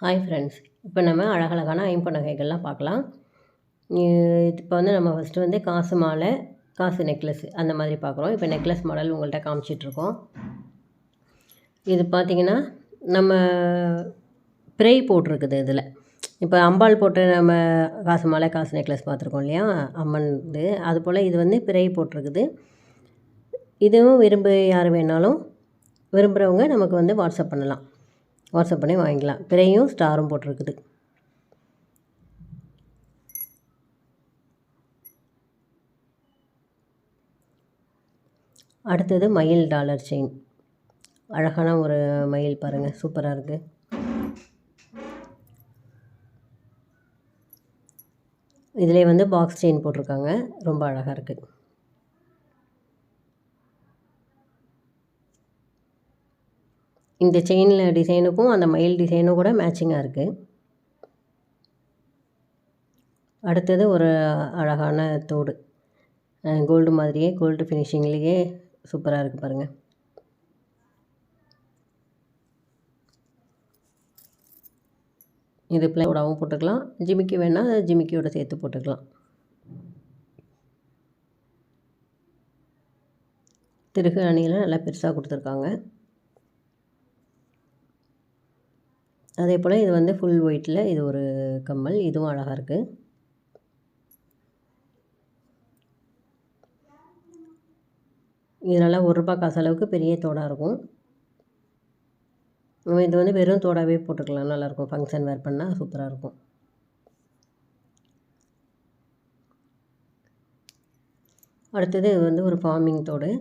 Hi friends, இப்போ நம்ம அழகழகான ஐம்பொன் நகைகள்லாம் பார்க்கலாம். இப்போ நம்ம ஃபஸ்ட்டு காசு மாலை, காசு நெக்லஸ் அந்த மாதிரி பார்க்குறோம். இப்போ நெக்லஸ் மாடல் உங்கள்கிட்ட காமிச்சிட்ருக்கோம். இது பார்த்திங்கன்னா நம்ம பிறை போட்டிருக்குது இதில். இப்போ அம்பாள் போட்டு நம்ம காசு மாலை, காசு நெக்லஸ் பார்த்துருக்கோம் இல்லையா, அம்மன் இது. அதுபோல் இது பிறை போட்டிருக்குது. இதுவும் யார் வேணாலும் விரும்புகிறவங்க நமக்கு வாட்ஸ்அப் பண்ணலாம். வாட்ஸ்அப் பண்ணி வாங்கிக்கலாம். பிறையும் ஸ்டாரும் போட்டிருக்குது. அடுத்தது மயில் டாலர் செயின். அழகான ஒரு மயில் பாருங்கள், சூப்பராக இருக்குது. இதிலே பாக்ஸ் செயின் போட்டிருக்காங்க, ரொம்ப அழகாக இருக்குது. இந்த செயினில் டிசைனுக்கும் அந்த மயில் டிசைனும் கூட மேட்சிங்காக இருக்குது. அடுத்தது ஒரு அழகான தோடு, கோல்டு மாதிரியே கோல்டு ஃபினிஷிங்லேயே சூப்பராக இருக்குது பாருங்கள். இது பிளைவுடாகவும் போட்டுக்கலாம், ஜிமிக்கி வேணால் ஜிமிக்கியோட சேர்த்து போட்டுக்கலாம். திருகு அணியில் நல்லா பெருசாக கொடுத்துருக்காங்க. அதே போல் இது ஃபுல் ஒயிட்டில் இது ஒரு கம்மல், இதுவும் அழகாக இருக்குது. இது நல்லா ₹1 காசு அளவுக்கு பெரிய தோடாக இருக்கும். இது வெறும் தோடாகவே போட்டுக்கலாம், நல்லாயிருக்கும். ஃபங்க்ஷன் வேர் பண்ணால் சூப்பராக இருக்கும். அடுத்தது இது ஒரு ஃபார்மிங் தோடு.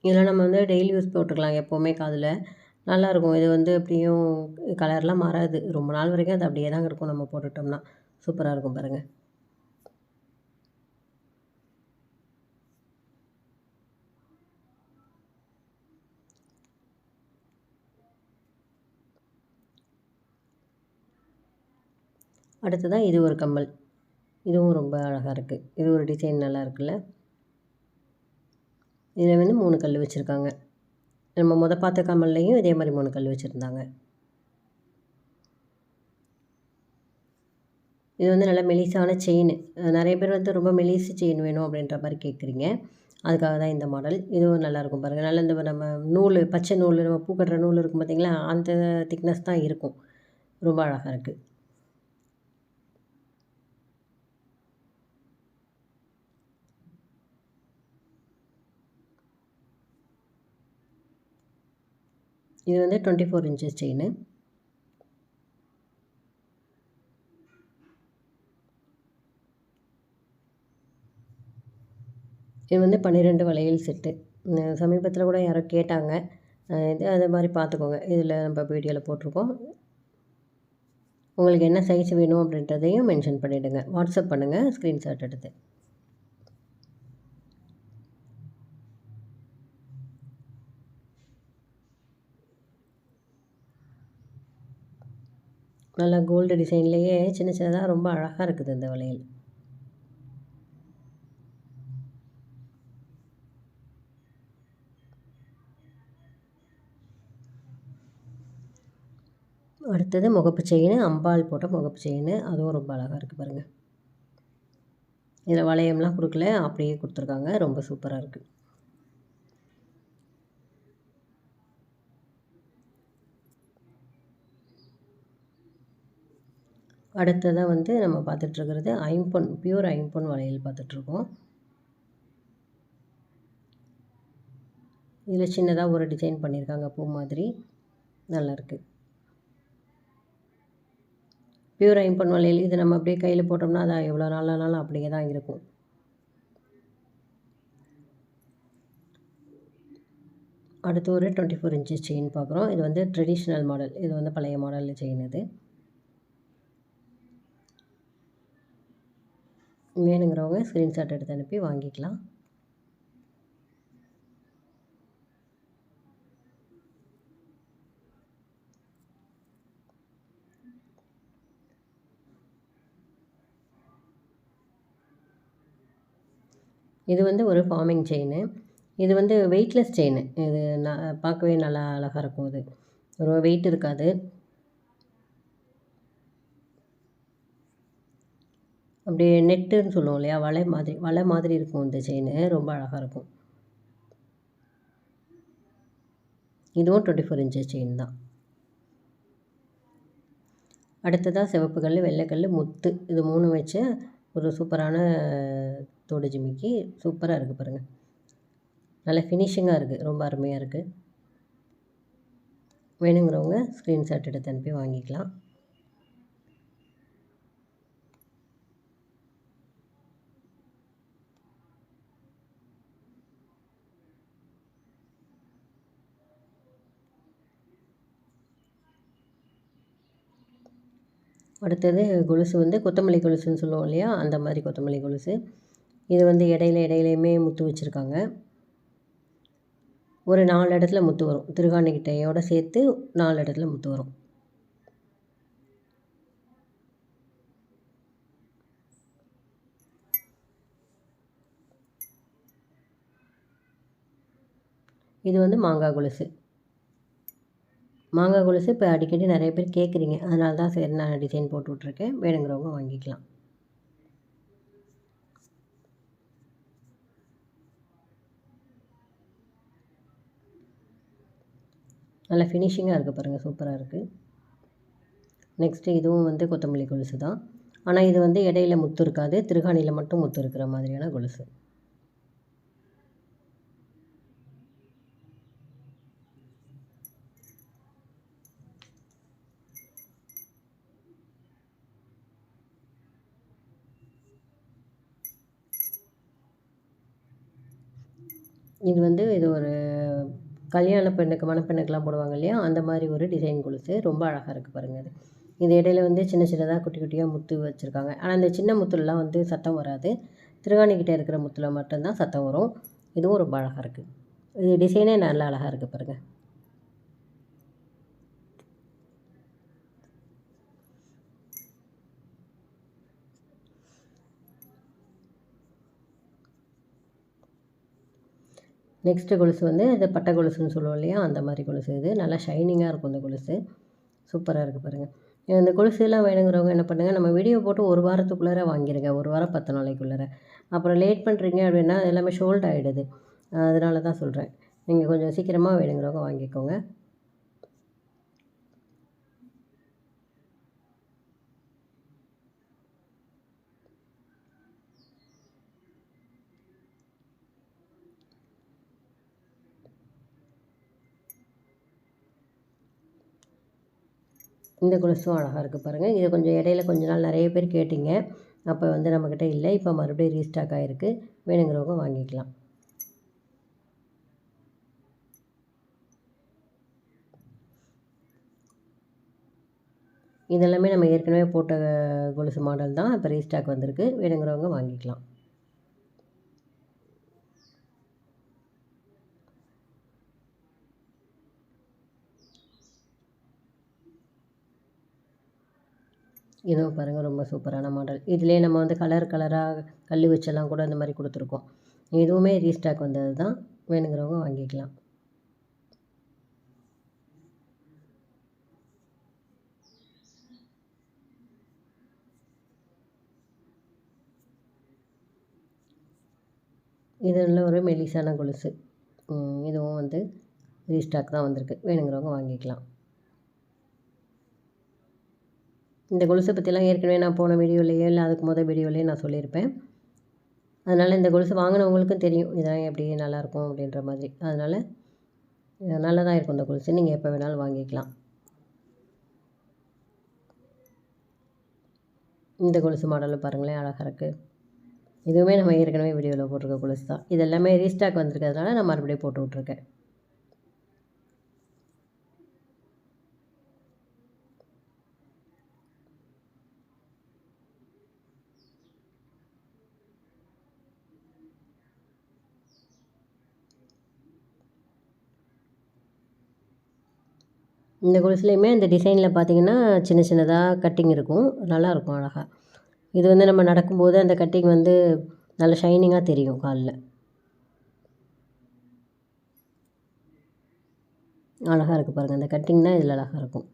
இதில் நம்ம டெய்லி யூஸ் போட்டுக்கலாம், எப்போவுமே காதில் நல்லாயிருக்கும். இது எப்படியும் கலர்லாம் மாறாது, ரொம்ப நாள் வரைக்கும் அது அப்படியே தாங்க இருக்கும். நம்ம போட்டுட்டோம்னா சூப்பராக இருக்கும் பாருங்கள். அடுத்ததாக இது ஒரு கம்மல், இதுவும் ரொம்ப அழகாக இருக்குது. இது ஒரு டிசைன் நல்லா இருக்குல்ல. இதில் 3 கல் வச்சுருக்காங்க. நம்ம பார்த்த கம்மல்லையும் இதே மாதிரி 3 கல் வச்சுருந்தாங்க. இது நல்லா மெலிசான செயின். நிறைய பேர் ரொம்ப மெலிசு செயின் வேணும் அப்படின்ற மாதிரி கேட்குறீங்க, அதுக்காக தான் இந்த மாடல். இதுவும் நல்லாயிருக்கும் பாருங்கள். நல்லா இந்த நம்ம நூல், பச்சை நூல், நம்ம பூ கட்டுற நூல் இருக்கும் பார்த்திங்களா, அந்த திக்னஸ் தான் இருக்கும். ரொம்ப அழகாக இருக்குது. இது 24 இன்ச்சஸ் செயின். இது 12 வளையல் செட்டு. சமீபத்தில் கூட யாரோ கேட்டாங்க, இது அது மாதிரி பார்த்துக்கோங்க. இதில் நம்ம வீடியோவில் போட்டிருக்கோம். உங்களுக்கு என்ன சைஸ் வேணும் அப்படின்றதையும் மென்ஷன் பண்ணிவிடுங்க, வாட்ஸ்அப் பண்ணுங்கள் ஸ்க்ரீன்ஷாட் எடுத்து. நல்லா கோல்டு டிசைன்லேயே சின்ன சின்னதாக ரொம்ப அழகாக இருக்குது இந்த வளையல். அடுத்தது முகப்பு செயின், அம்பாள் போட்ட முகப்பு செயின், அதுவும் ரொம்ப அழகாக இருக்குது பாருங்கள். இதில் வளையம்லாம் கொடுக்கல, அப்படியே கொடுத்துருக்காங்க, ரொம்ப சூப்பராக இருக்குது. அடுத்ததாக நம்ம பார்த்துட்ருக்கிறது ஐம்பொன், பியூர் ஐம்பொன் வளையல் பார்த்துட்ருக்கோம். இதில் சின்னதாக ஒரு டிசைன் பண்ணியிருக்காங்க, பூ மாதிரி, நல்லாயிருக்கு. பியூர் ஐம்பொன் வளையல் இது நம்ம அப்படியே கையில் போட்டோம்னா அது எவ்வளோ நாளானாலும் அப்படியே தான் இருக்கும். அடுத்து ஒரு 24 இன்ச்சஸ் செயின் பார்க்குறோம். இது ட்ரெடிஷ்னல் மாடல், இது பழைய மாடலில் செயின். இது வேணுங்கிறவங்க ஸ்க்ரீன்ஷாட் எடுத்து அனுப்பி வாங்கிக்கலாம். இது ஒரு ஃபார்மிங் செயின். இது வெயிட்லெஸ் செயின். இது பார்க்கவே நல்லா அழகாக இருக்கும். ரொம்ப வெயிட் இருக்காது. அப்படியே நெட்டுன்னு சொல்லுவோம் இல்லையா, வலை மாதிரி இருக்கும் இந்த செயின். ரொம்ப அழகாக இருக்கும். இதுவும் 24 இன்ச்சஸ் செயின் தான். அடுத்ததாக சிவப்பு கல், வெள்ளைக்கல், முத்து இது 3 வச்ச ஒரு சூப்பரான தோடு ஜிமிக்கி. சூப்பராக இருக்குது பாருங்கள். நல்ல ஃபினிஷிங்காக இருக்குது. ரொம்ப அருமையாக இருக்குது. வேணுங்கிறவங்க ஸ்க்ரீன்ஷாட் எடுத்து அனுப்பி வாங்கிக்கலாம். அடுத்தது கொலுசு வந்து கொத்தமல்லி கொலுசுன்னு சொல்லுவோம் இல்லையா, அந்த மாதிரி கொத்தமல்லி கொலுசு. இது வந்து இடையிலையுமே முத்து வச்சுருக்காங்க. ஒரு 4 இடத்துல முத்து வரும். திருகாணிக்கிட்டையோடு சேர்த்து 4 இடத்துல முத்து வரும். இது வந்து மாங்காய் கொலுசு. மாங்காய் கொலுசு இப்போ அடிக்கடி நிறைய பேர் கேட்குறீங்க, அதனால தான் சரி நான் டிசைன் போட்டு விட்ருக்கேன். வேணுங்கிறவங்க வாங்கிக்கலாம். நல்லா ஃபினிஷிங்காக இருக்குது பாருங்கள். சூப்பராக இருக்குது. நெக்ஸ்ட்டு இதுவும் வந்து கொத்தமல்லி கொலுசு தான். ஆனால் இது வந்து இடையில முத்து இருக்காது. திருகாணியில் மட்டும் முத்து இருக்கிற மாதிரியான கொலுசு. இது ஒரு கல்யாண பெண்ணுக்கு மணப்பெண்ணுக்கெலாம் போடுவாங்க இல்லையா, அந்த மாதிரி ஒரு டிசைன் கொலுசு. ரொம்ப அழகாக இருக்குது பாருங்கள். இது இடையில வந்து சின்ன சின்னதாக குட்டி குட்டியாக முத்து வச்சுருக்காங்க. ஆனால் இந்த சின்ன முத்துலலாம் வந்து சத்தம் வராது. திருகாணிக்கிட்டே இருக்கிற முத்தில் மட்டும்தான் சத்தம் வரும். இதுவும் ரொம்ப அழகாக இருக்குது. இது டிசைனே நல்லா அழகாக இருக்குது பாருங்கள். நெக்ஸ்ட்டு கொலுசு வந்து இது பட்டை கொலுசுன்னு சொல்லுவோம் இல்லையா, அந்த மாதிரி கொலுசு. இது நல்லா ஷைனிங்காக இருக்கும் இந்த கொலுசு. சூப்பராக இருக்குது பாருங்கள். இந்த கொலுசுலாம் வேணுங்கிறவங்க என்ன பண்ணுங்கள், நம்ம வீடியோ போட்டு 1 வாரத்துக்குள்ளார வாங்கிடுங்க. 1 வாரம் 10 நாளைக்குள்ளார. அப்புறம் லேட் பண்ணுறீங்க அப்படின்னா எல்லாமே ஷோல்ட் ஆகிடுது. அதனால தான் சொல்கிறேன். நீங்கள் கொஞ்சம் சீக்கிரமாக வேணுங்கிறவங்க வாங்கிக்கோங்க. இந்த கொலுசும் அழகாக இருக்குது பாருங்கள். இது கொஞ்சம் இடையில கொஞ்ச நாள் நிறைய பேர் கேட்டிங்க. அப்போ வந்து நம்மக்கிட்ட இல்லை. இப்போ மறுபடியும் ரீஸ்டாக் ஆகிருக்கு. வேணுங்கிறவங்க வாங்கிக்கலாம். இதெல்லாமே நம்ம ஏற்கனவே போட்ட கொலுசு மாடல் தான். இப்போ ரீஸ்டாக் வந்திருக்கு. வேணுங்கிறவங்க வாங்கிக்கலாம். இதுவும் பாருங்கள் ரொம்ப சூப்பரான மாடல். இதிலே நம்ம வந்து கலராக கல் வச்செல்லாம் கூட இந்த மாதிரி கொடுத்துருக்கோம். இதுவுமே ரீஸ்டாக் வந்தது தான். வேணுங்கிறவங்க வாங்கிக்கலாம். இதில் ஒரு மெலிசான கொலுசு. இதுவும் வந்து ரீஸ்டாக் தான் வந்திருக்கு. வேணுங்கிறவங்க வாங்கிக்கலாம். இந்த கொலுசை பற்றிலாம் ஏற்கனவே நான் போன வீடியோலையோ இல்லை அதுக்கு வீடியோலையோ நான் சொல்லியிருப்பேன். அதனால் இந்த கொலுசு வாங்கினவங்களுக்கும் தெரியும் இதான் எப்படி நல்லாயிருக்கும் அப்படின்ற மாதிரி. அதனால் நல்லதாக இருக்கும் இந்த கொலுசு. நீங்கள் எப்போ வேணாலும் வாங்கிக்கலாம். இந்த கொலுசு மாடலும் பாருங்களேன், அழகாக இருக்குது. இதுவுமே நம்ம ஏற்கனவே வீடியோவில் போட்டிருக்க கொலுசு தான். இது எல்லாமே ரீஸ்டாக் வந்திருக்கிறதுனால நான் மறுபடியும் போட்டு விட்ருக்கேன். இந்த கொலுசுலேயுமே இந்த டிசைனில் பார்த்திங்கன்னா சின்ன சின்னதாக கட்டிங் இருக்கும். நல்லாயிருக்கும் அழகாக. இது வந்து நம்ம நடக்கும்போது அந்த கட்டிங் வந்து நல்ல ஷைனிங்காக தெரியும் காலில். அழகாக இருக்குது பாருங்கள். அந்த கட்டிங் தான் இதில் அழகாக இருக்கும்.